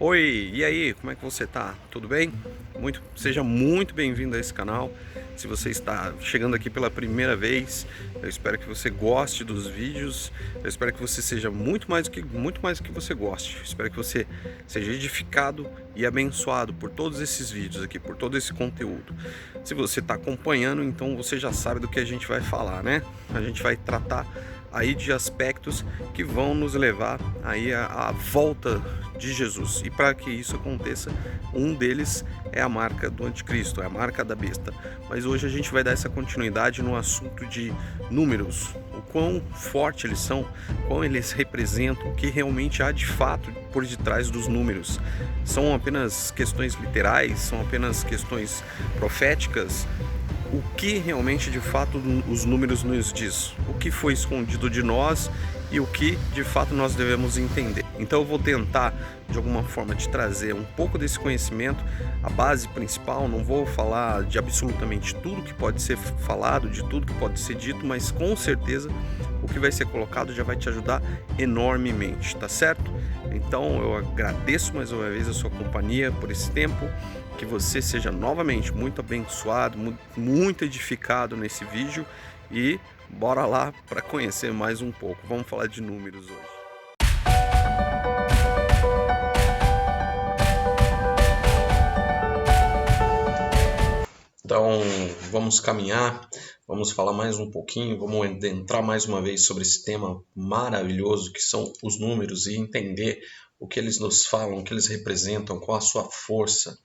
Oi, e aí, como é que você tá? Tudo bem? Seja muito bem-vindo a esse canal. Se você está chegando aqui pela primeira vez, eu espero que você goste dos vídeos. Eu espero que você seja muito mais do que você goste. Eu espero que você seja edificado e abençoado por todos esses vídeos aqui, por todo esse conteúdo. Se você está acompanhando, então você já sabe do que a gente vai falar, né? A gente vai tratar aí de aspectos que vão nos levar aí à volta de Jesus. E para que isso aconteça, um deles é a marca do anticristo, é a marca da besta. Mas hoje a gente vai dar essa continuidade no assunto de números, o quão forte eles são, quão eles representam, o que realmente há de fato por detrás dos números. São apenas questões literais, são apenas questões proféticas. O que realmente de fato os números nos diz, o que foi escondido de nós e o que de fato nós devemos entender. Então eu vou tentar de alguma forma te trazer um pouco desse conhecimento, a base principal. Não vou falar de absolutamente tudo que pode ser falado, de tudo que pode ser dito, mas com certeza o que vai ser colocado já vai te ajudar enormemente, tá certo? Então eu agradeço mais uma vez a sua companhia por esse tempo. Que você seja novamente muito abençoado, muito edificado nesse vídeo e bora lá para conhecer mais um pouco. Vamos falar de números hoje. Então, vamos caminhar, vamos falar mais um pouquinho, vamos adentrar mais uma vez sobre esse tema maravilhoso que são os números e entender o que eles nos falam, o que eles representam, qual a sua força,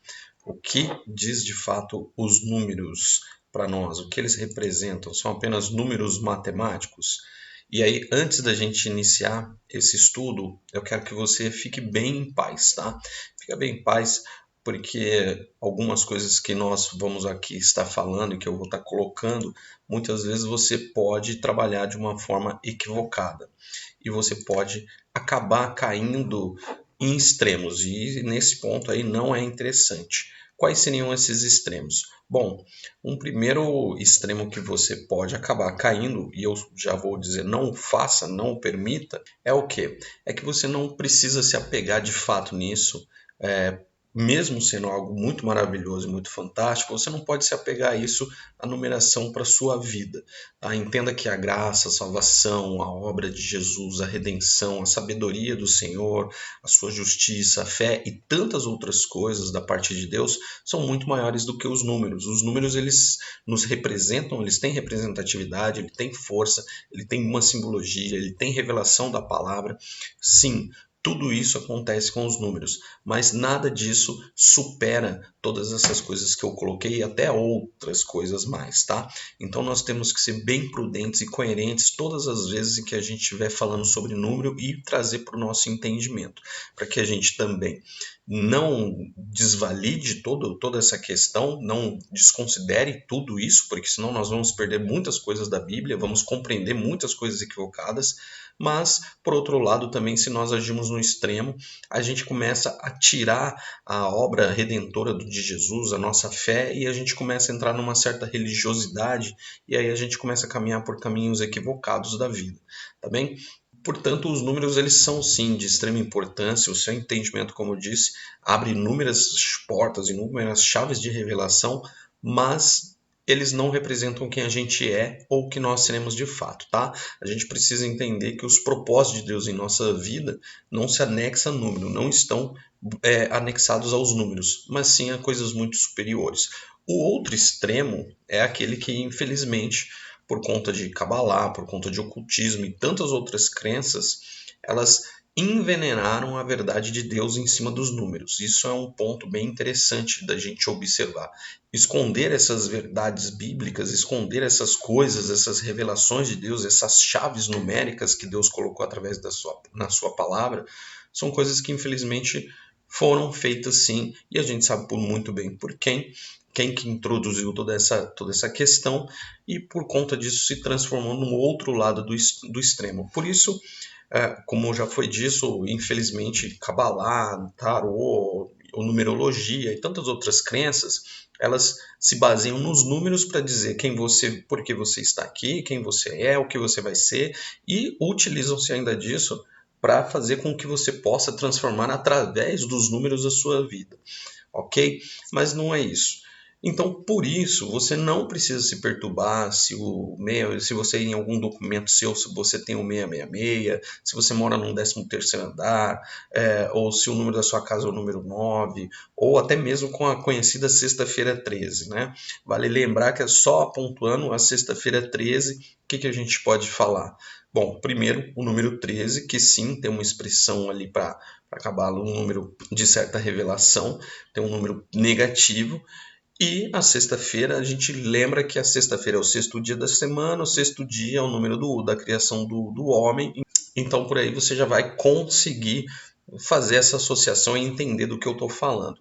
o que diz de fato os números para nós, o que eles representam, são apenas números matemáticos? E aí, antes da gente iniciar esse estudo, eu quero que você fique bem em paz, tá? Fica bem em paz, porque algumas coisas que nós vamos aqui estar falando e que eu vou estar colocando, muitas vezes você pode trabalhar de uma forma equivocada e você pode acabar caindo em extremos, e nesse ponto aí não é interessante. Quais seriam esses extremos? Bom, um primeiro extremo que você pode acabar caindo, e eu já vou dizer não o faça, não o permita, é o quê? É que você não precisa se apegar de fato nisso, mesmo sendo algo muito maravilhoso e muito fantástico, você não pode se apegar a isso, a numeração para a sua vida. Tá? Entenda que a graça, a salvação, a obra de Jesus, a redenção, a sabedoria do Senhor, a sua justiça, a fé e tantas outras coisas da parte de Deus são muito maiores do que os números. Os números, eles nos representam, eles têm representatividade, ele tem força, ele tem uma simbologia, ele tem revelação da palavra. Sim, tudo isso acontece com os números, mas nada disso supera todas essas coisas que eu coloquei e até outras coisas mais, tá? Então nós temos que ser bem prudentes e coerentes todas as vezes em que a gente estiver falando sobre número e trazer para o nosso entendimento, para que a gente também não desvalide toda essa questão, não desconsidere tudo isso, porque senão nós vamos perder muitas coisas da Bíblia, vamos compreender muitas coisas equivocadas, mas, por outro lado, também se nós agirmos no extremo, a gente começa a tirar a obra redentora de Jesus, a nossa fé, e a gente começa a entrar numa certa religiosidade, e aí a gente começa a caminhar por caminhos equivocados da vida, tá bem? Portanto, os números, eles são sim de extrema importância. O seu entendimento, como eu disse, abre inúmeras portas, inúmeras chaves de revelação, mas eles não representam quem a gente é ou o que nós seremos de fato, tá? A gente precisa entender que os propósitos de Deus em nossa vida não se anexam a número, não estão anexados aos números, mas sim a coisas muito superiores. O outro extremo é aquele que, infelizmente, por conta de Cabalá, por conta de ocultismo e tantas outras crenças, elas envenenaram a verdade de Deus em cima dos números. Isso é um ponto bem interessante da gente observar. Esconder essas verdades bíblicas, esconder essas coisas, essas revelações de Deus, essas chaves numéricas que Deus colocou através na sua palavra, são coisas que infelizmente foram feitas sim, e a gente sabe por muito bem por quem que introduziu toda essa questão, e por conta disso se transformou num outro lado do extremo. Por isso, como já foi disso, infelizmente, Cabalá, Tarô, ou numerologia e tantas outras crenças, elas se baseiam nos números para dizer quem você, por que você está aqui, quem você é, o que você vai ser, e utilizam-se ainda disso para fazer com que você possa transformar através dos números a sua vida, ok? Mas não é isso. Então, por isso, você não precisa se perturbar se você em algum documento seu, se você tem o 666, se você mora num 13º andar, ou se o número da sua casa é o número 9, ou até mesmo com a conhecida sexta-feira 13, né? Vale lembrar que é só pontuando a sexta-feira 13, o que a gente pode falar? Bom, primeiro, o número 13, que sim, tem uma expressão ali para cabala, um número de certa revelação, tem um número negativo. E a sexta-feira, a gente lembra que a sexta-feira é o sexto dia da semana, o sexto dia é o número da criação do homem. Então, por aí você já vai conseguir fazer essa associação e entender do que eu estou falando.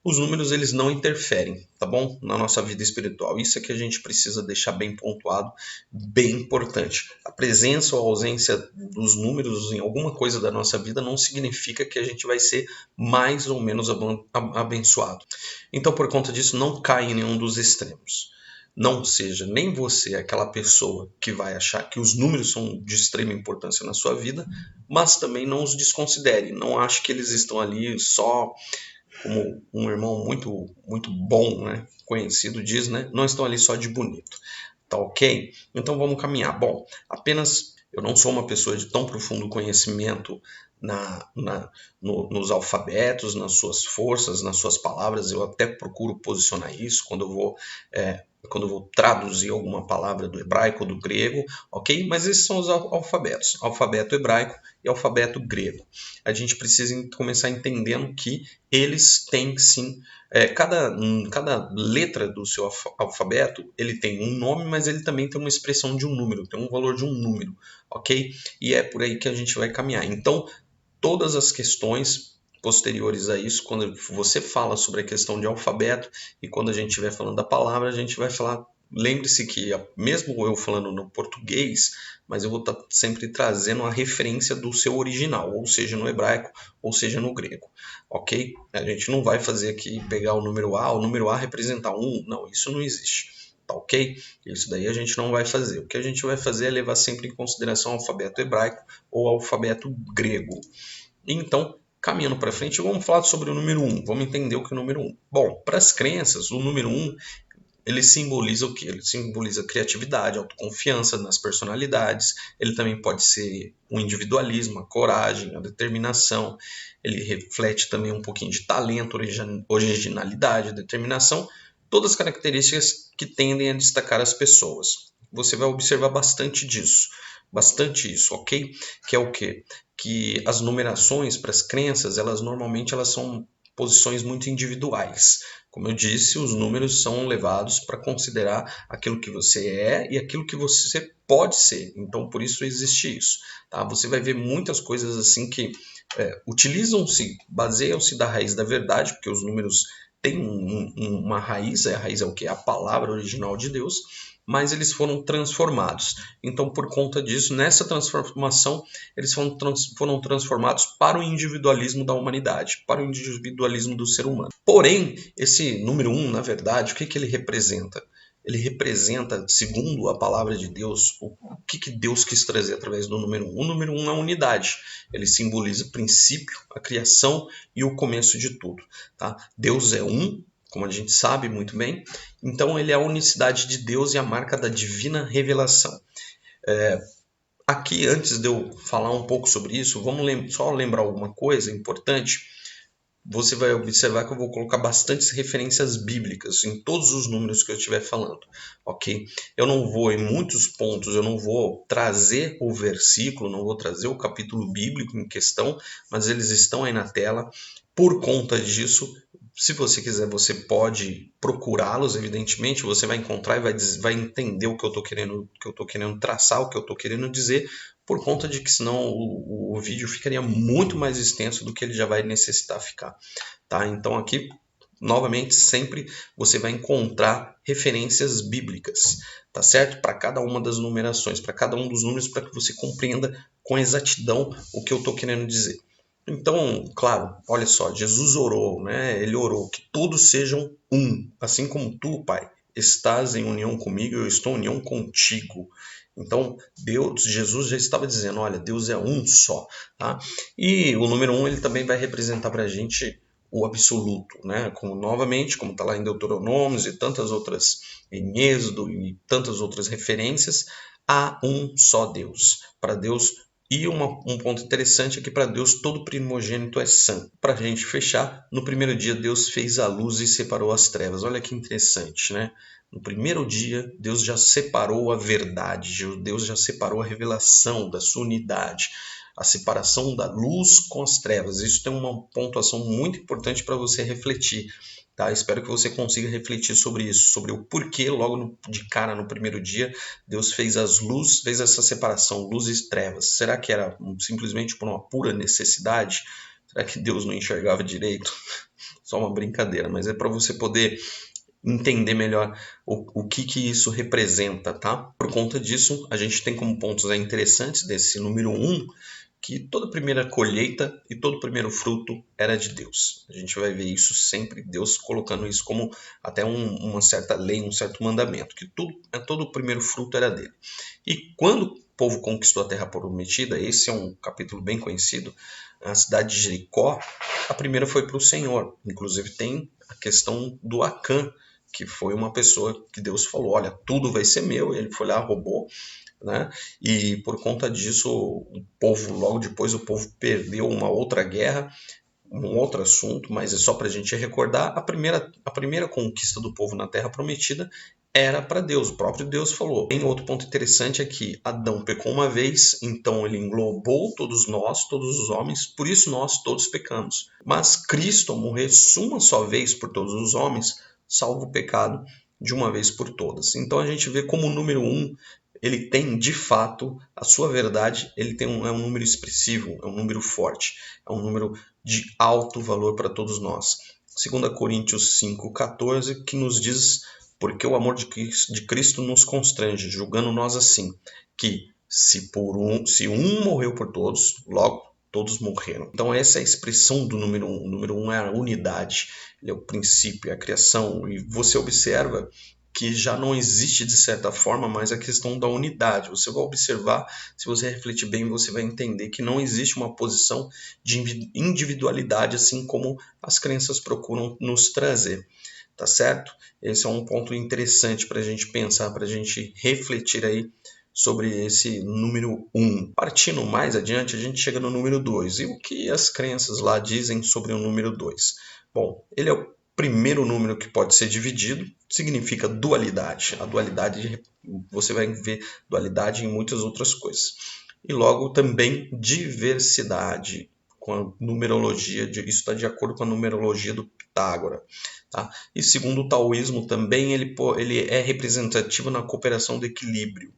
Os números, eles não interferem, tá bom? Na nossa vida espiritual. Isso é que a gente precisa deixar bem pontuado, bem importante. A presença ou a ausência dos números em alguma coisa da nossa vida não significa que a gente vai ser mais ou menos abençoado. Então, por conta disso, não cai em nenhum dos extremos. Não seja nem você aquela pessoa que vai achar que os números são de extrema importância na sua vida, mas também não os desconsidere. Não ache que eles estão ali só como um irmão muito bom, né, conhecido diz, né, não estão ali só de bonito, tá ok? Então vamos caminhar. Bom, apenas eu não sou uma pessoa de tão profundo conhecimento nos alfabetos, nas suas forças, nas suas palavras. Eu até procuro posicionar isso quando eu vou traduzir alguma palavra do hebraico ou do grego, ok? Mas esses são os alfabetos, alfabeto hebraico e alfabeto grego. A gente precisa começar entendendo que eles têm sim, cada letra do seu alfabeto, ele tem um nome, mas ele também tem uma expressão de um número, tem um valor de um número, ok? E é por aí que a gente vai caminhar. Então, todas as questões posteriores a isso, quando você fala sobre a questão de alfabeto e quando a gente estiver falando da palavra, a gente vai falar. Lembre-se que, mesmo eu falando no português, mas eu vou estar sempre trazendo a referência do seu original, ou seja, no hebraico, ou seja, no grego, ok? A gente não vai fazer aqui, pegar o número A representar 1, não, isso não existe, tá ok? Isso daí a gente não vai fazer. O que a gente vai fazer é levar sempre em consideração o alfabeto hebraico ou o alfabeto grego. Então, caminhando para frente, vamos falar sobre o número 1. Vamos entender o que é o número 1. Bom, para as crenças, o número 1, ele simboliza o quê? Ele simboliza a criatividade, a autoconfiança nas personalidades. Ele também pode ser o individualismo, a coragem, a determinação. Ele reflete também um pouquinho de talento, originalidade, determinação. Todas as características que tendem a destacar as pessoas. Você vai observar bastante disso. Bastante isso, ok? Que é o quê? Que as numerações para as crenças, normalmente são posições muito individuais. Como eu disse, os números são levados para considerar aquilo que você é e aquilo que você pode ser. Então, por isso existe isso. Tá? Você vai ver muitas coisas assim que baseiam-se da raiz da verdade, porque os números têm uma raiz, a raiz é o que? A palavra original de Deus, mas eles foram transformados. Então, por conta disso, nessa transformação, eles foram transformados para o individualismo da humanidade, para o individualismo do ser humano. Porém, esse número 1, na verdade, o que ele representa? Ele representa, segundo a palavra de Deus, o que Deus quis trazer através do número 1. O número 1 é a unidade. Ele simboliza o princípio, a criação e o começo de tudo. Tá? Deus é um, como a gente sabe muito bem. Então, ele é a unicidade de Deus e a marca da divina revelação. Aqui, antes de eu falar um pouco sobre isso, vamos só lembrar alguma coisa importante. Você vai observar que eu vou colocar bastantes referências bíblicas em todos os números que eu estiver falando, ok? Eu não vou, em muitos pontos, eu não vou trazer o versículo, não vou trazer o capítulo bíblico em questão, mas eles estão aí na tela. Por conta disso, se você quiser, você pode procurá-los, evidentemente, você vai encontrar e vai entender o que eu estou querendo traçar, o que eu estou querendo dizer, por conta de que senão o vídeo ficaria muito mais extenso do que ele já vai necessitar ficar. Tá? Então aqui, novamente, sempre você vai encontrar referências bíblicas, tá certo? Para cada uma das numerações, para cada um dos números, para que você compreenda com exatidão o que eu estou querendo dizer. Então, claro, olha só, Jesus orou, né? Ele orou que todos sejam um, assim como tu, Pai, estás em união comigo, eu estou em união contigo. Então, Jesus já estava dizendo, olha, Deus é um só, tá? E o número 1 ele também vai representar para a gente o absoluto, né? Como está lá em Deuteronômios e tantas outras, em Êxodo e tantas outras referências, há um só Deus. Para Deus, e um ponto interessante é que para Deus todo primogênito é santo. Para a gente fechar, no primeiro dia Deus fez a luz e separou as trevas. Olha que interessante, né? No primeiro dia, Deus já separou a verdade, Deus já separou a revelação da sua unidade, a separação da luz com as trevas. Isso tem uma pontuação muito importante para você refletir. Tá? Espero que você consiga refletir sobre isso, sobre o porquê, logo de cara, no primeiro dia, Deus fez as luzes, fez essa separação, luz e trevas. Será que era simplesmente por uma pura necessidade? Será que Deus não enxergava direito? Só uma brincadeira, mas é para você poder entender melhor o que isso representa, tá? Por conta disso, a gente tem como pontos interessantes desse número 1, que toda primeira colheita e todo primeiro fruto era de Deus. A gente vai ver isso sempre, Deus colocando isso como até uma certa lei, um certo mandamento, que todo o primeiro fruto era dele. E quando o povo conquistou a terra prometida, esse é um capítulo bem conhecido, a cidade de Jericó, a primeira foi para o Senhor. Inclusive tem a questão do Acã, que foi uma pessoa que Deus falou, olha, tudo vai ser meu, e ele foi lá, roubou, né? E por conta disso, logo depois o povo perdeu uma outra guerra, um outro assunto, mas é só para a gente recordar, a primeira conquista do povo na Terra Prometida era para Deus, o próprio Deus falou. Tem outro ponto interessante é que Adão pecou uma vez, então ele englobou todos nós, todos os homens, por isso nós todos pecamos. Mas Cristo, ao morrer uma só vez por todos os homens, salva o pecado de uma vez por todas. Então a gente vê como o número 1, ele tem de fato a sua verdade, ele é um número expressivo, é um número forte, é um número de alto valor para todos nós. 2 Coríntios 5,14, que nos diz, porque o amor de Cristo nos constrange, julgando nós assim, que se um morreu por todos, logo todos morreram. Então essa é a expressão do número 1. O número 1 é a unidade, ele é o princípio, é a criação. E você observa que já não existe, de certa forma, mais a questão da unidade. Você vai observar, se você refletir bem, você vai entender que não existe uma posição de individualidade, assim como as crenças procuram nos trazer. Tá certo? Esse é um ponto interessante para a gente pensar, para a gente refletir aí sobre esse número 1. Partindo mais adiante, a gente chega no número 2. E o que as crenças lá dizem sobre o número 2? Bom, ele é o primeiro número que pode ser dividido, significa dualidade. A dualidade, você vai ver dualidade em muitas outras coisas. E logo também diversidade, com a numerologia, isso está de acordo com a numerologia do Pitágoras. Tá? E segundo o taoísmo também, ele é representativo na cooperação do equilíbrio,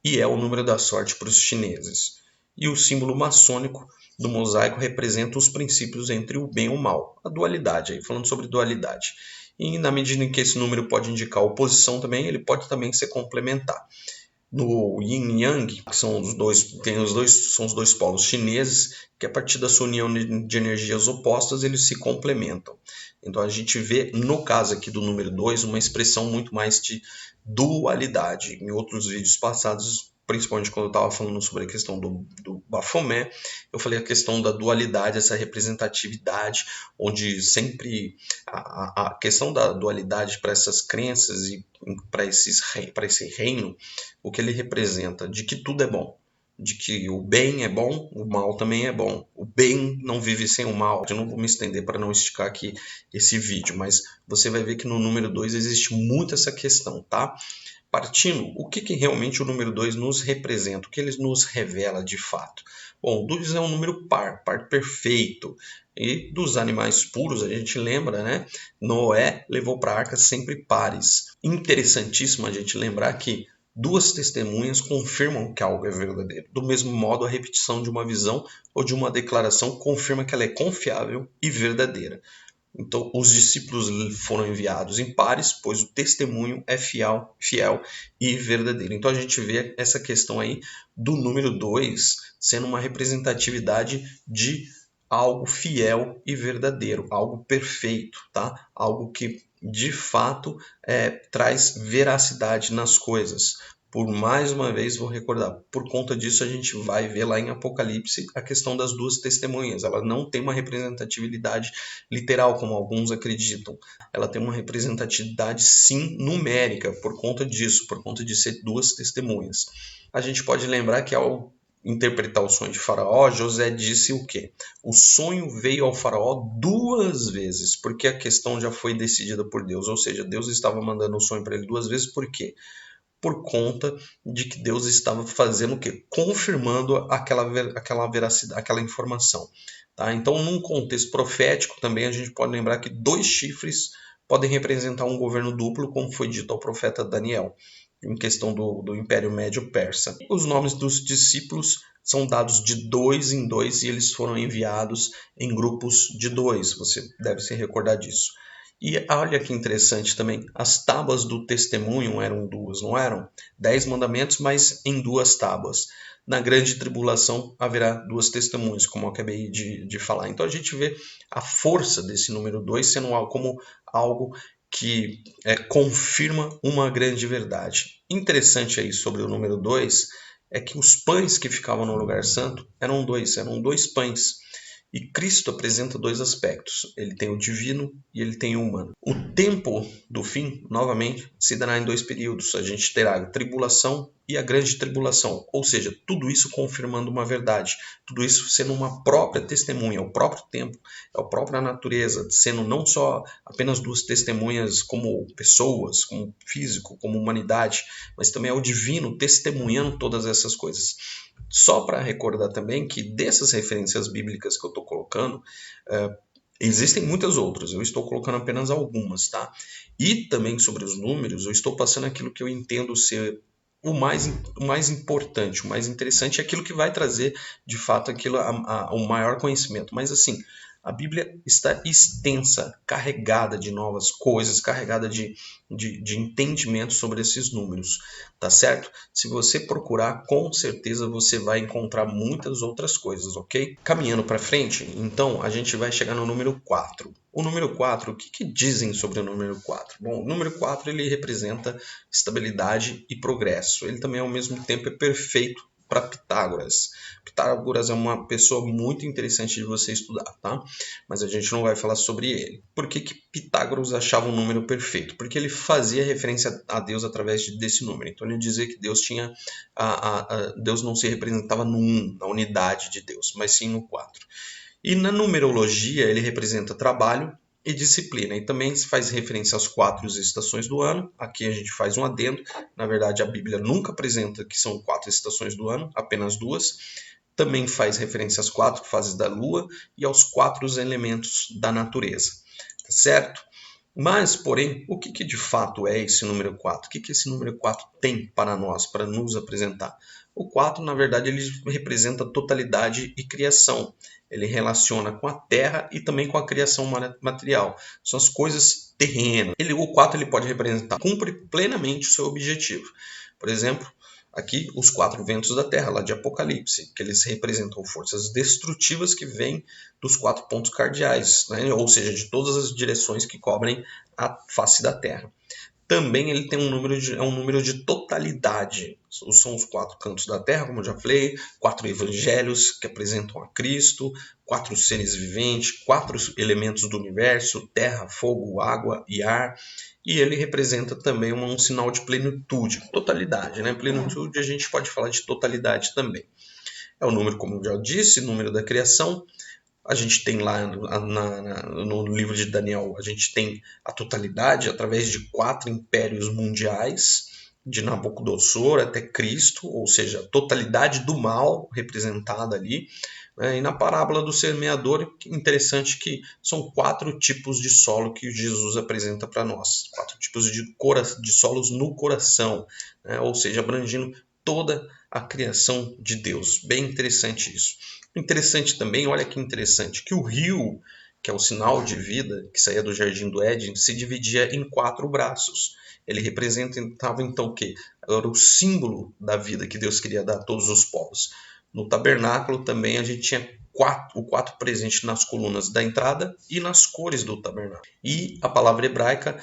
e é o número da sorte para os chineses. E o símbolo maçônico do mosaico representa os princípios entre o bem e o mal, a dualidade, aí falando sobre dualidade. E na medida em que esse número pode indicar oposição também, ele pode também ser complementar. No Yin e Yang, que são são os dois polos chineses, que a partir da sua união de energias opostas, eles se complementam. Então a gente vê, no caso aqui do número 2, uma expressão muito mais de dualidade. Em outros vídeos passados, principalmente quando eu estava falando sobre a questão do Baphomet, eu falei a questão da dualidade, essa representatividade, onde sempre a questão da dualidade para essas crenças e para esse reino, o que ele representa, de que tudo é bom, de que o bem é bom, o mal também é bom. O bem não vive sem o mal. Eu não vou me estender para não esticar aqui esse vídeo, mas você vai ver que no número 2 existe muito essa questão, tá? Partindo, o que realmente o número 2 nos representa, o que ele nos revela de fato? Bom, 2 é um número par perfeito. E dos animais puros, a gente lembra, né? Noé levou para a arca sempre pares. Interessantíssimo a gente lembrar que duas testemunhas confirmam que algo é verdadeiro. Do mesmo modo, a repetição de uma visão ou de uma declaração confirma que ela é confiável e verdadeira. Então, os discípulos foram enviados em pares, pois o testemunho é fiel e verdadeiro. Então, a gente vê essa questão aí do número 2 sendo uma representatividade de algo fiel e verdadeiro, algo perfeito, tá? Algo que de fato traz veracidade nas coisas. Por mais uma vez, vou recordar, por conta disso a gente vai ver lá em Apocalipse a questão das duas testemunhas. Ela não tem uma representatividade literal, como alguns acreditam. Ela tem uma representatividade, sim, numérica, por conta disso, por conta de ser duas testemunhas. A gente pode lembrar que ao interpretar o sonho de Faraó, José disse o quê? O sonho veio ao Faraó duas vezes, porque a questão já foi decidida por Deus, ou seja, Deus estava mandando o sonho para ele duas vezes, por quê? Por conta de que Deus estava fazendo o quê? Confirmando aquela veracidade, aquela informação. Tá? Então, num contexto profético, também a gente pode lembrar que 2 chifres podem representar um governo duplo, como foi dito ao profeta Daniel, em questão do Império Médio Persa. Os nomes dos discípulos são dados de 2 em 2 e eles foram enviados em grupos de 2. Você deve se recordar disso. E olha que interessante também, as tábuas do testemunho eram 2, não eram? 10 mandamentos, mas em 2 tábuas. Na grande tribulação haverá 2 testemunhas, como eu acabei de falar. Então a gente vê a força desse número 2 sendo como algo que confirma uma grande verdade. Interessante aí sobre o número 2 é que os pães que ficavam no lugar santo eram 2 pães. E Cristo apresenta 2 aspectos. Ele tem o divino e ele tem o humano. O tempo do fim, novamente, se dará em 2 períodos. A gente terá a tribulação e a grande tribulação. Ou seja, tudo isso confirmando uma verdade. Tudo isso sendo uma própria testemunha, o próprio tempo, a própria natureza, sendo não só apenas 2 testemunhas como pessoas, como físico, como humanidade, mas também é o divino testemunhando todas essas coisas. Só para recordar também que dessas referências bíblicas que eu estou colocando, existem muitas outras, eu estou colocando apenas algumas, tá? E também sobre os números, eu estou passando aquilo que eu entendo ser o mais importante, o mais interessante, é aquilo que vai trazer, de fato, o maior conhecimento. Mas assim, a Bíblia está extensa, carregada de novas coisas, carregada de entendimento sobre esses números, tá certo? Se você procurar, com certeza você vai encontrar muitas outras coisas, ok? Caminhando para frente, então a gente vai chegar no número 4. O número 4, o que dizem sobre o número 4? Bom, o número 4 ele representa estabilidade e progresso. Ele também ao mesmo tempo é perfeito para Pitágoras. Pitágoras é uma pessoa muito interessante de você estudar, tá? Mas a gente não vai falar sobre ele. Por que Pitágoras achava um número perfeito? Porque ele fazia referência a Deus através desse número. Então ele dizia que Deus tinha Deus não se representava no 1, na unidade de Deus, mas sim no 4. E na numerologia ele representa trabalho e disciplina. E também se faz referência às 4 estações do ano. Aqui a gente faz um adendo. Na verdade, a Bíblia nunca apresenta que são 4 estações do ano, apenas 2. Também faz referência às 4 fases da Lua e aos 4 elementos da natureza. Tá certo? Mas, porém, o que de fato é esse número 4? O que esse número 4 tem para nós, para nos apresentar? O 4, na verdade, ele representa totalidade e criação. Ele relaciona com a terra e também com a criação material. São as coisas terrenas. O 4 ele pode representar, cumpre plenamente o seu objetivo. Por exemplo, aqui os 4 ventos da terra, lá de Apocalipse, que eles representam forças destrutivas que vêm dos 4 pontos cardeais, né? Ou seja, de todas as direções que cobrem a face da terra. Também ele tem um número de totalidade. São os 4 cantos da terra, como eu já falei, 4 evangelhos que apresentam a Cristo, 4 seres viventes, 4 elementos do universo, terra, fogo, água e ar. E ele representa também um sinal de plenitude, totalidade, né? Plenitude a gente pode falar de totalidade também. É o número, como eu já disse, número da criação. A gente tem lá no livro de Daniel, a gente tem a totalidade através de 4 impérios mundiais, de Nabucodonosor até Cristo, ou seja, a totalidade do mal representada ali. E na parábola do semeador, interessante que são 4 tipos de solo que Jesus apresenta para nós. 4 tipos de solos no coração, ou seja, abrangindo toda a criação de Deus. Bem interessante isso. Interessante também, olha que interessante, que o rio, que é o sinal de vida, que saía do Jardim do Éden, se dividia em 4 braços. Ele representava então o quê? Era o símbolo da vida que Deus queria dar a todos os povos. No tabernáculo também a gente tinha o 4 presente nas colunas da entrada e nas cores do tabernáculo. E a palavra hebraica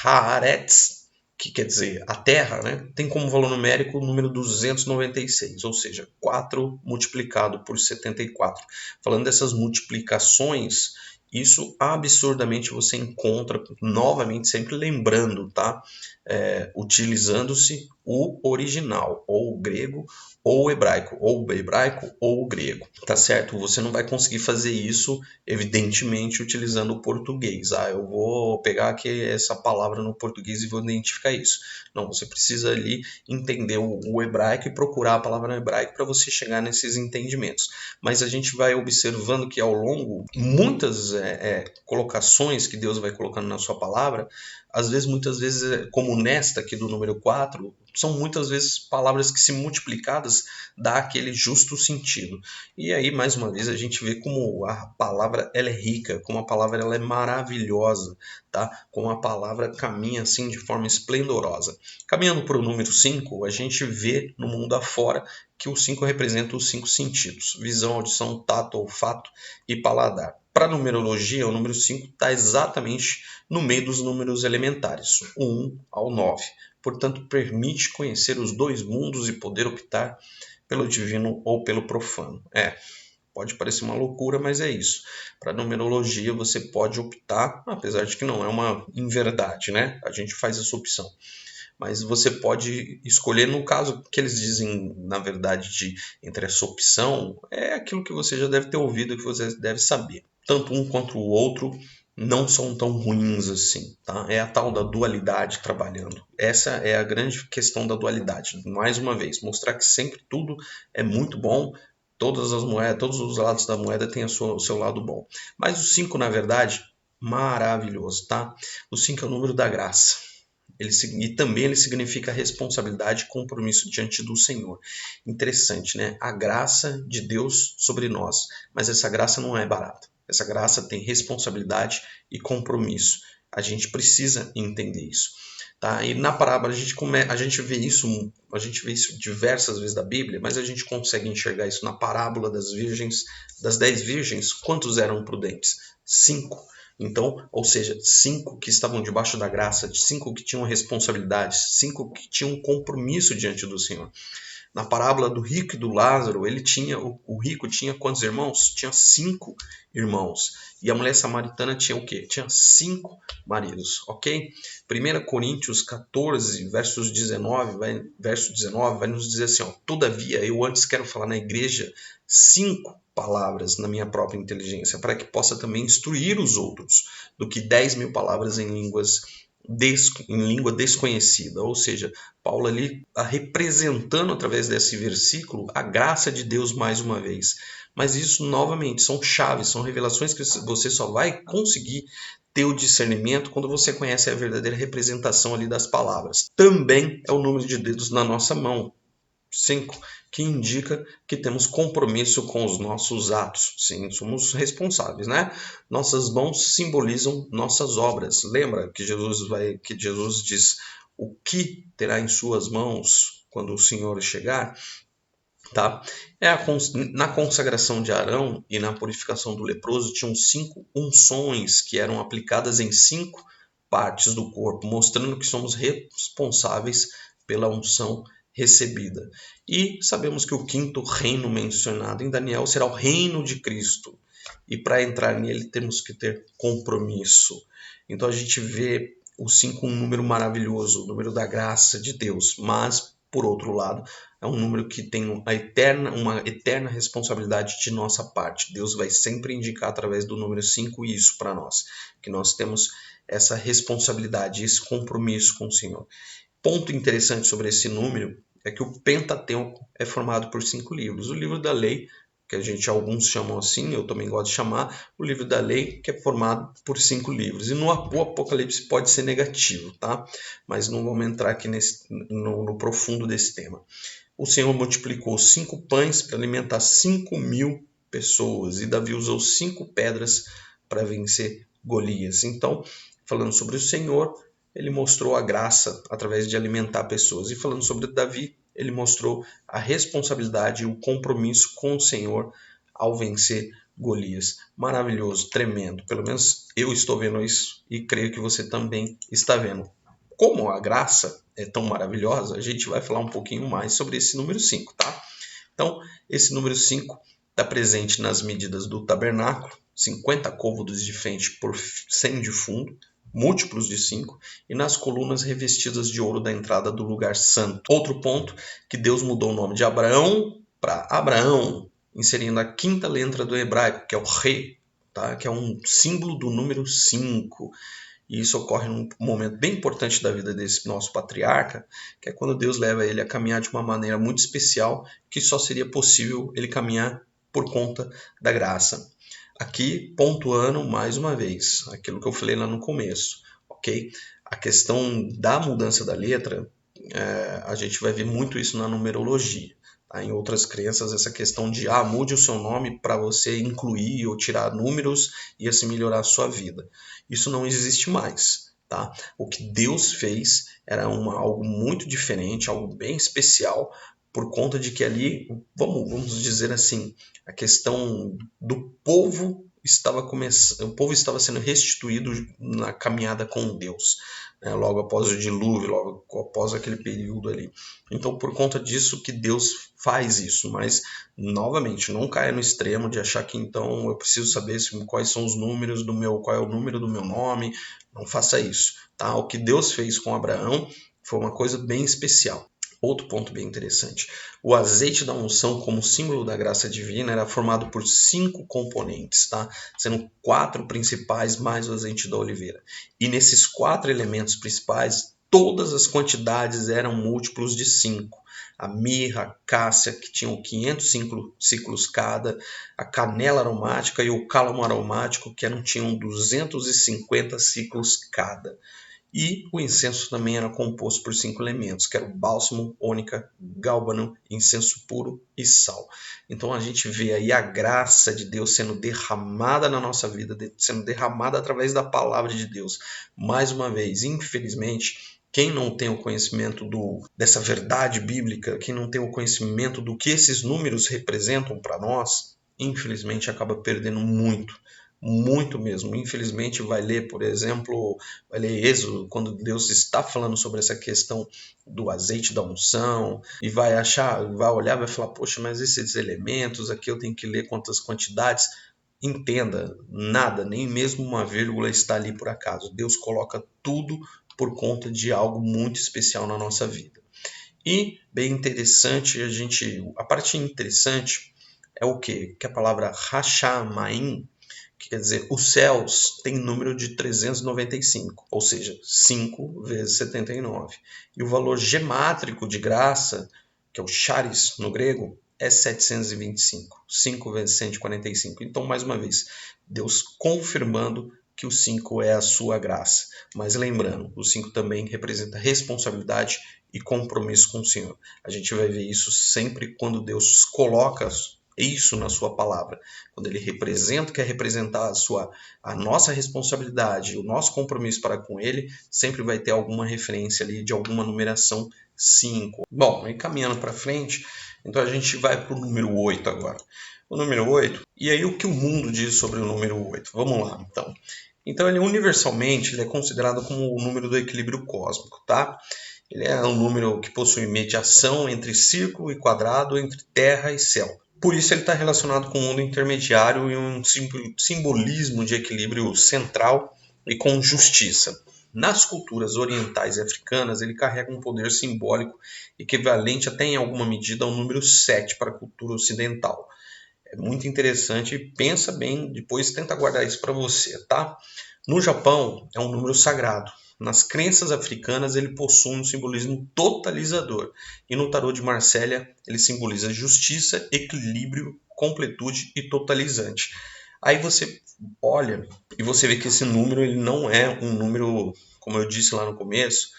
Haaretz, que quer dizer a Terra, né, tem como valor numérico o número 296, ou seja, 4 multiplicado por 74. Falando dessas multiplicações, isso absurdamente você encontra, novamente, sempre lembrando, tá? Utilizando-se o original, ou o grego, ou o hebraico, ou o grego, tá certo? Você não vai conseguir fazer isso, evidentemente, utilizando o português. Eu vou pegar aqui essa palavra no português e vou identificar isso. Não, você precisa ali entender o hebraico e procurar a palavra no hebraico para você chegar nesses entendimentos. Mas a gente vai observando que ao longo, muitas colocações que Deus vai colocando na sua palavra, às vezes, muitas vezes, como nesta aqui do número 4, são muitas vezes palavras que, se multiplicadas, dá aquele justo sentido. E aí, mais uma vez, a gente vê como a palavra ela é rica, como a palavra ela é maravilhosa, tá? Como a palavra caminha assim de forma esplendorosa. Caminhando para o número 5, a gente vê no mundo afora que o 5 representa os 5 sentidos: visão, audição, tato, olfato e paladar. Para a numerologia, o número 5 está exatamente no meio dos números elementares, o 1 ao 9. Portanto, permite conhecer os dois mundos e poder optar pelo divino ou pelo profano. Pode parecer uma loucura, mas é isso. Para numerologia, você pode optar, apesar de que não é uma inverdade, né? A gente faz essa opção. Mas você pode escolher, no caso que eles dizem, na verdade, entre essa opção, é aquilo que você já deve ter ouvido, que você deve saber. Tanto um quanto o outro não são tão ruins assim, tá? É a tal da dualidade trabalhando. Essa é a grande questão da dualidade. Mais uma vez, mostrar que sempre tudo é muito bom, todas as moedas, todos os lados da moeda têm o seu lado bom. Mas o 5, na verdade, maravilhoso, tá? O 5 é o número da graça. E também ele significa responsabilidade e compromisso diante do Senhor. Interessante, né? A graça de Deus sobre nós. Mas essa graça não é barata. Essa graça tem responsabilidade e compromisso. A gente precisa entender isso. Tá? E na parábola a gente vê isso diversas vezes da Bíblia, mas a gente consegue enxergar isso na parábola das virgens, das 10 virgens. Quantos eram prudentes? 5. Então, ou seja, 5 que estavam debaixo da graça, 5 que tinham responsabilidade, 5 que tinham um compromisso diante do Senhor. Na parábola do rico e do Lázaro, o rico tinha quantos irmãos? Tinha 5 irmãos. E a mulher samaritana tinha o quê? Tinha 5 maridos, ok? 1 Coríntios 14, verso 19 vai nos dizer assim, todavia, eu antes quero falar na igreja 5 palavras na minha própria inteligência, para que possa também instruir os outros, do que 10.000 palavras em língua desconhecida. Ou seja, Paulo ali está representando através desse versículo a graça de Deus mais uma vez. Mas isso, novamente, são chaves, são revelações que você só vai conseguir ter o discernimento quando você conhece a verdadeira representação ali das palavras. Também é o número de dedos na nossa mão. 5, que indica que temos compromisso com os nossos atos. Sim, somos responsáveis, né? Nossas mãos simbolizam nossas obras. Lembra que Jesus diz o que terá em suas mãos quando o Senhor chegar? Tá? Na consagração de Arão e na purificação do leproso tinham 5 unções que eram aplicadas em 5 partes do corpo, mostrando que somos responsáveis pela unção recebida. E sabemos que o quinto reino mencionado em Daniel será o reino de Cristo. E para entrar nele temos que ter compromisso. Então a gente vê o 5 um número maravilhoso, o número da graça de Deus, mas por outro lado, é um número que tem uma eterna responsabilidade de nossa parte. Deus vai sempre indicar através do número 5 isso para nós, que nós temos essa responsabilidade, esse compromisso com o Senhor. Ponto interessante sobre esse número é que o Pentateuco é formado por 5 livros. O livro da lei, que alguns chamam assim, eu também gosto de chamar, o livro da lei, que é formado por 5 livros. E o Apocalipse pode ser negativo, tá? Mas não vamos entrar aqui no profundo desse tema. O Senhor multiplicou 5 pães para alimentar 5.000 pessoas, e Davi usou 5 pedras para vencer Golias. Então, falando sobre o Senhor, ele mostrou a graça através de alimentar pessoas. E falando sobre Davi, ele mostrou a responsabilidade e o compromisso com o Senhor ao vencer Golias. Maravilhoso, tremendo. Pelo menos eu estou vendo isso e creio que você também está vendo. como a graça é tão maravilhosa, a gente vai falar um pouquinho mais sobre esse número 5, tá? Então, esse número 5 está presente nas medidas do tabernáculo, 50 côvados de frente por 100 de fundo, múltiplos de 5, e nas colunas revestidas de ouro da entrada do lugar santo. Outro ponto, que Deus mudou o nome de Abraão para Abraão, inserindo a quinta letra do hebraico, que é o Re, tá? Que é um símbolo do número 5. E isso ocorre num momento bem importante da vida desse nosso patriarca, que é quando Deus leva ele a caminhar de uma maneira muito especial, que só seria possível ele caminhar por conta da graça. Aqui, pontuando mais uma vez, aquilo que eu falei lá no começo, ok? A questão da mudança da letra, a gente vai ver muito isso na numerologia. Tá? Em outras crenças, essa questão de mude o seu nome para você incluir ou tirar números e assim melhorar a sua vida. Isso não existe mais. Tá? O que Deus fez era algo muito diferente, algo bem especial, por conta de que ali, vamos dizer assim, a questão do povo estava começando, o povo estava sendo restituído na caminhada com Deus, né? Logo após o dilúvio, logo após aquele período ali. Então, por conta disso que Deus faz isso, mas novamente, não caia no extremo de achar que então eu preciso saber quais são os números qual é o número do meu nome. Não faça isso, tá? O que Deus fez com Abraão foi uma coisa bem especial. Outro ponto bem interessante. O azeite da unção, como símbolo da graça divina, era formado por 5 componentes, tá? Sendo 4 principais mais o azeite da oliveira. E nesses 4 elementos principais, todas as quantidades eram múltiplos de 5. A mirra, a cássia, que tinham 500 ciclos cada, a canela aromática e o cálamo aromático, que tinham 250 ciclos cada. E o incenso também era composto por 5 elementos, que era o bálsamo, ônica, gálbano, incenso puro e sal. Então a gente vê aí a graça de Deus sendo derramada na nossa vida, sendo derramada através da palavra de Deus. Mais uma vez, infelizmente, quem não tem o conhecimento dessa verdade bíblica, quem não tem o conhecimento do que esses números representam para nós, infelizmente acaba perdendo muito mesmo. Infelizmente vai ler, por exemplo, vai ler Êxodo, quando Deus está falando sobre essa questão do azeite da unção, e vai olhar, vai falar, poxa, mas esses elementos aqui eu tenho que ler quantas quantidades. Entenda, nada, nem mesmo uma vírgula está ali por acaso. Deus coloca tudo por conta de algo muito especial na nossa vida. E bem interessante, a parte interessante é o quê? Que a palavra Hashamayim, que quer dizer, os céus têm número de 395, ou seja, 5 vezes 79. E o valor gemátrico de graça, que é o charis no grego, é 725, 5 vezes 145. Então, mais uma vez, Deus confirmando que o 5 é a sua graça. Mas lembrando, o 5 também representa responsabilidade e compromisso com o Senhor. A gente vai ver isso sempre quando Deus coloca isso na sua palavra. Quando ele quer representar a nossa responsabilidade, o nosso compromisso para com ele, sempre vai ter alguma referência ali de alguma numeração 5. Bom, aí caminhando para frente, então a gente vai para o número 8 agora. O número 8, e aí o que o mundo diz sobre o número 8? Vamos lá, então. Então, ele universalmente ele é considerado como o número do equilíbrio cósmico, tá? Ele é um número que possui mediação entre círculo e quadrado, entre terra e céu. Por isso ele está relacionado com o mundo intermediário e um simbolismo de equilíbrio central e com justiça. Nas culturas orientais e africanas, ele carrega um poder simbólico equivalente até em alguma medida ao número 7 para a cultura ocidental. É muito interessante, pensa bem, depois tenta guardar isso para você, tá? No Japão, é um número sagrado. Nas crenças africanas, ele possui um simbolismo totalizador. E no tarô de Marsella, ele simboliza justiça, equilíbrio, completude e totalizante. Aí você olha e você vê que esse número ele não é um número, como eu disse lá no começo,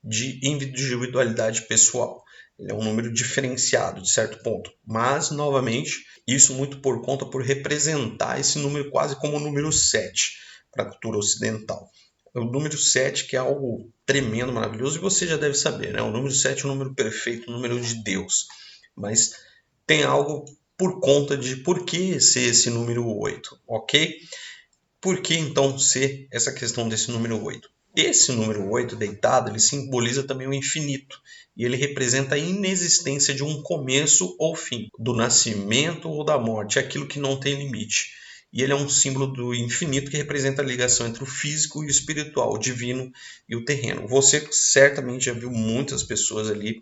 de individualidade pessoal. Ele é um número diferenciado, de certo ponto. Mas, novamente, isso muito por representar esse número quase como o número 7 para a cultura ocidental. O número 7, que é algo tremendo, maravilhoso, e você já deve saber, né? O número 7 é o número perfeito, o número de Deus. Mas tem algo por conta de por que ser esse número 8, ok? Por que então ser essa questão desse número 8? Esse número 8 deitado, ele simboliza também o infinito. E ele representa a inexistência de um começo ou fim, do nascimento ou da morte, aquilo que não tem limite. E ele é um símbolo do infinito que representa a ligação entre o físico e o espiritual, o divino e o terreno. Você certamente já viu muitas pessoas ali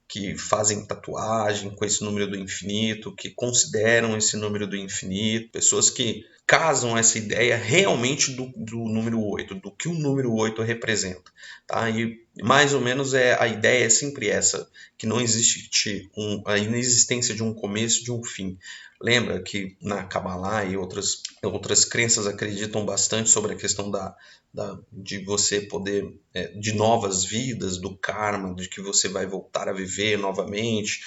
que fazem tatuagem com esse número do infinito, que consideram esse número do infinito, pessoas que casam essa ideia realmente do número 8, do que o número 8 representa. Tá? E mais ou menos a ideia é sempre essa, que não existe a inexistência de um começo e de um fim. Lembra que na Kabbalah e outras crenças acreditam bastante sobre a questão de você poder, de novas vidas, do karma, de que você vai voltar a viver novamente.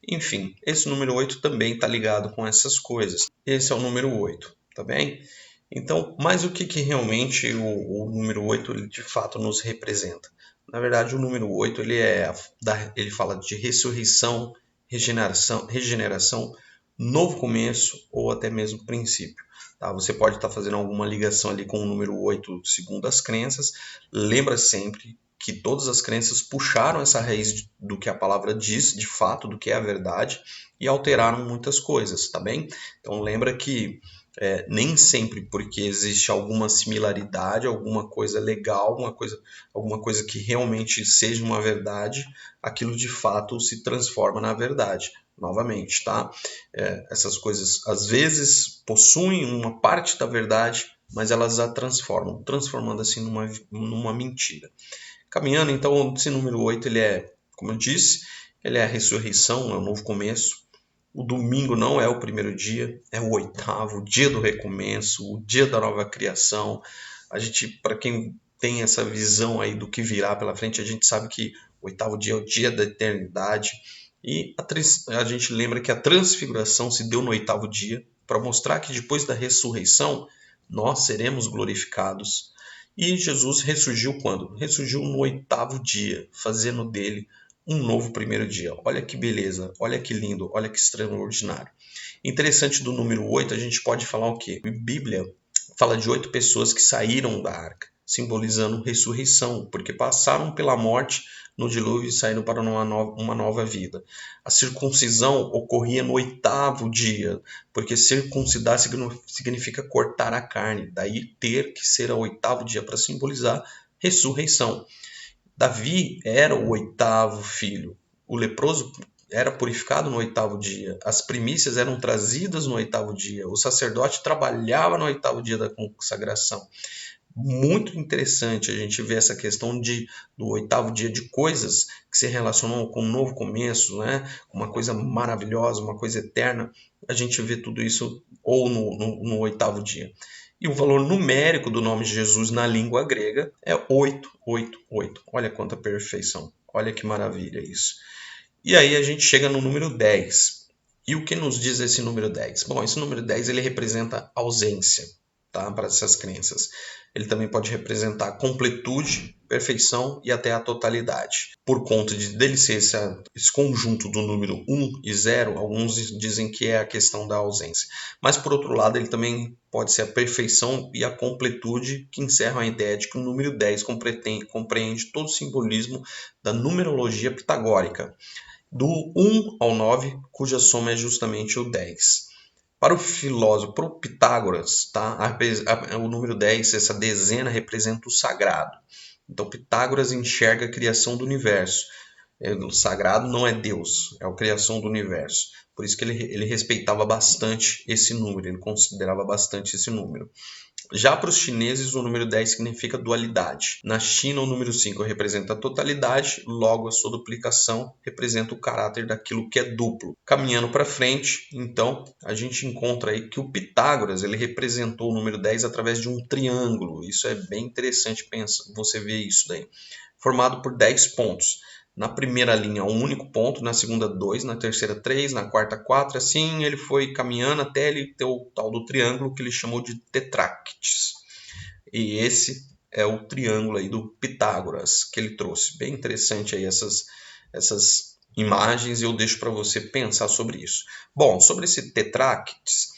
Enfim, esse número 8 também está ligado com essas coisas. Esse é o número 8, tá bem? Então, mas o que realmente o número 8 ele, de fato nos representa? Na verdade, o número 8 ele fala de ressurreição, regeneração, novo começo ou até mesmo princípio. Tá? Você pode estar fazendo alguma ligação ali com o número 8 segundo as crenças. Lembra sempre que todas as crenças puxaram essa raiz do que a palavra diz, de fato, do que é a verdade, e alteraram muitas coisas, tá bem? Então lembra que nem sempre porque existe alguma similaridade, alguma coisa legal, alguma coisa que realmente seja uma verdade, aquilo de fato se transforma na verdade. Novamente, tá? Essas coisas às vezes possuem uma parte da verdade, mas elas a transformam, transformando assim numa mentira. Caminhando, então, esse número 8, ele é, como eu disse, ele é a ressurreição, é o novo começo. O domingo não é o primeiro dia, é o oitavo, o dia do recomeço, o dia da nova criação. A gente, para quem tem essa visão aí do que virá pela frente, a gente sabe que o oitavo dia é o dia da eternidade. E a gente lembra que a transfiguração se deu no oitavo dia, para mostrar que depois da ressurreição nós seremos glorificados. E Jesus ressurgiu quando? Ressurgiu no oitavo dia, fazendo dele um novo primeiro dia. Olha que beleza, olha que lindo, olha que extraordinário. Interessante do número 8, a gente pode falar o quê? A Bíblia fala de 8 pessoas que saíram da arca, simbolizando ressurreição, porque passaram pela morte no dilúvio e saíram para uma nova vida. A circuncisão ocorria no oitavo dia, porque circuncidar significa cortar a carne, daí ter que ser ao oitavo dia para simbolizar ressurreição. Davi era o oitavo filho. O leproso era purificado no oitavo dia. As primícias eram trazidas no oitavo dia. O sacerdote trabalhava no oitavo dia da consagração. Muito interessante a gente ver essa questão do oitavo dia de coisas que se relacionam com um novo começo, né? Uma coisa maravilhosa, uma coisa eterna. A gente vê tudo isso ou no oitavo dia. E o valor numérico do nome de Jesus na língua grega é 888. Olha quanta perfeição. Olha que maravilha isso. E aí a gente chega no número 10. E o que nos diz esse número 10? Bom, esse número 10 ele representa ausência, tá? Para essas crenças. Ele também pode representar completude, perfeição e até a totalidade. Por conta dele ser esse conjunto do número 1 e 0, alguns dizem que é a questão da ausência. Mas, por outro lado, ele também pode ser a perfeição e a completude, que encerram a ideia de que o número 10 compreende todo o simbolismo da numerologia pitagórica, do 1 ao 9, cuja soma é justamente o 10. Para o filósofo, para o Pitágoras, tá? O número 10, essa dezena, representa o sagrado. Então, Pitágoras enxerga a criação do universo. O sagrado não é Deus, é a criação do universo. Por isso que ele respeitava bastante esse número, ele considerava bastante esse número. Já para os chineses, o número 10 significa dualidade. Na China, o número 5 representa a totalidade, logo a sua duplicação representa o caráter daquilo que é duplo. Caminhando para frente, então, a gente encontra aí que o Pitágoras ele representou o número 10 através de um triângulo. Isso é bem interessante você ver isso daí. Formado por 10 pontos. Na primeira linha, um único ponto, na segunda, 2, na terceira, 3, na quarta, 4. Assim ele foi caminhando até ele ter o tal do triângulo que ele chamou de tetrácteis. E esse é o triângulo aí do Pitágoras que ele trouxe. Bem interessante aí essas imagens e eu deixo para você pensar sobre isso. Bom, sobre esse tetrácteis,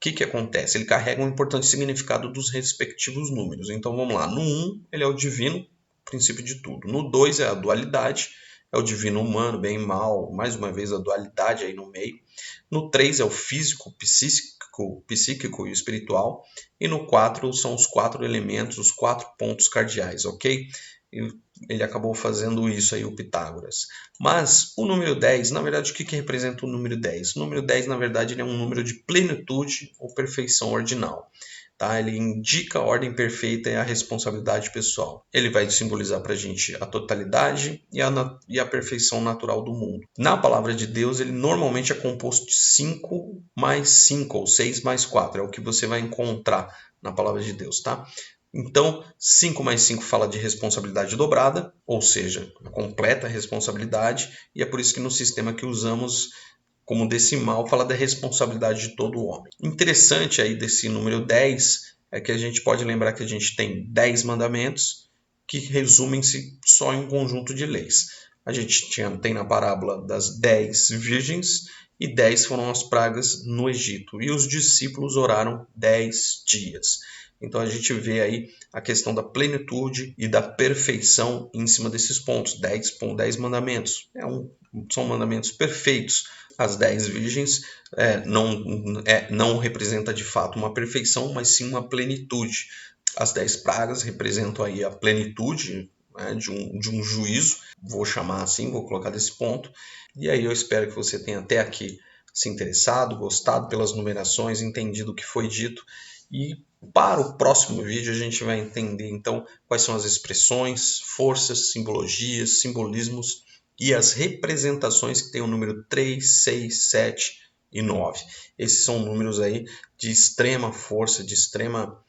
que acontece? Ele carrega um importante significado dos respectivos números. Então vamos lá, no 1 ele é o divino, princípio de tudo. No 2 é a dualidade, é o divino humano, bem e mal, mais uma vez a dualidade aí no meio. No 3 é o físico, psíquico e espiritual. E no 4 são os 4 elementos, os 4 pontos cardeais, ok? Ele acabou fazendo isso aí, o Pitágoras. Mas o número 10, na verdade, o que representa o número 10? O número 10, na verdade, ele é um número de plenitude ou perfeição ordinal. Tá? Ele indica a ordem perfeita e a responsabilidade pessoal. Ele vai simbolizar para a gente a totalidade e a perfeição natural do mundo. Na palavra de Deus, ele normalmente é composto de 5 mais 5, ou 6 mais 4. É o que você vai encontrar na palavra de Deus, tá? Então, 5 mais 5 fala de responsabilidade dobrada, ou seja, a completa responsabilidade, e é por isso que no sistema que usamos como decimal fala da responsabilidade de todo homem. Interessante aí desse número 10 é que a gente pode lembrar que a gente tem 10 mandamentos que resumem-se só em um conjunto de leis. A gente tem na parábola das 10 virgens e 10 foram as pragas no Egito. E os discípulos oraram 10 dias. Então a gente vê aí a questão da plenitude e da perfeição em cima desses pontos. 10 mandamentos. São mandamentos perfeitos. As 10 virgens não representa de fato uma perfeição, mas sim uma plenitude. As 10 pragas representam aí a plenitude, né, de um juízo, vou chamar assim, vou colocar desse ponto. E aí eu espero que você tenha até aqui se interessado, gostado pelas numerações, entendido o que foi dito. E para o próximo vídeo a gente vai entender então quais são as expressões, forças, simbologias, simbolismos e as representações que tem o número 3, 6, 7 e 9. Esses são números aí de extrema força, de extrema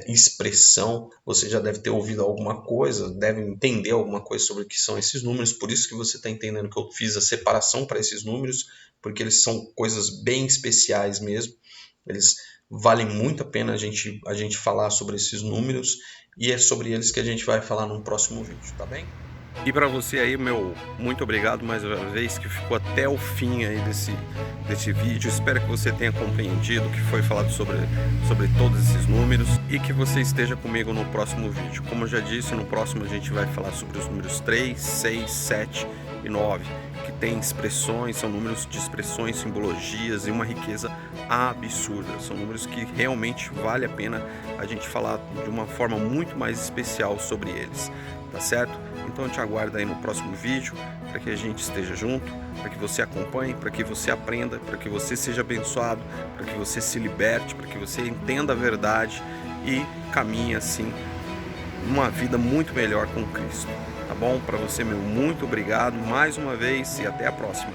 expressão. Você já deve ter ouvido alguma coisa, deve entender alguma coisa sobre o que são esses números, por isso que você está entendendo que eu fiz a separação para esses números, porque eles são coisas bem especiais mesmo. Eles valem muito a pena a gente falar sobre esses números, e é sobre eles que a gente vai falar no próximo vídeo, tá bem? E para você aí, meu muito obrigado mais uma vez que ficou até o fim aí desse vídeo. Espero que você tenha compreendido o que foi falado sobre todos esses números e que você esteja comigo no próximo vídeo. Como eu já disse, no próximo a gente vai falar sobre os números 3, 6, 7 e 9, que tem expressões, são números de expressões, simbologias e uma riqueza absurda. São números que realmente vale a pena a gente falar de uma forma muito mais especial sobre eles, tá certo? Então eu te aguardo aí no próximo vídeo, para que a gente esteja junto, para que você acompanhe, para que você aprenda, para que você seja abençoado, para que você se liberte, para que você entenda a verdade e caminhe assim uma vida muito melhor com Cristo, tá bom? Para você, meu muito obrigado mais uma vez e até a próxima.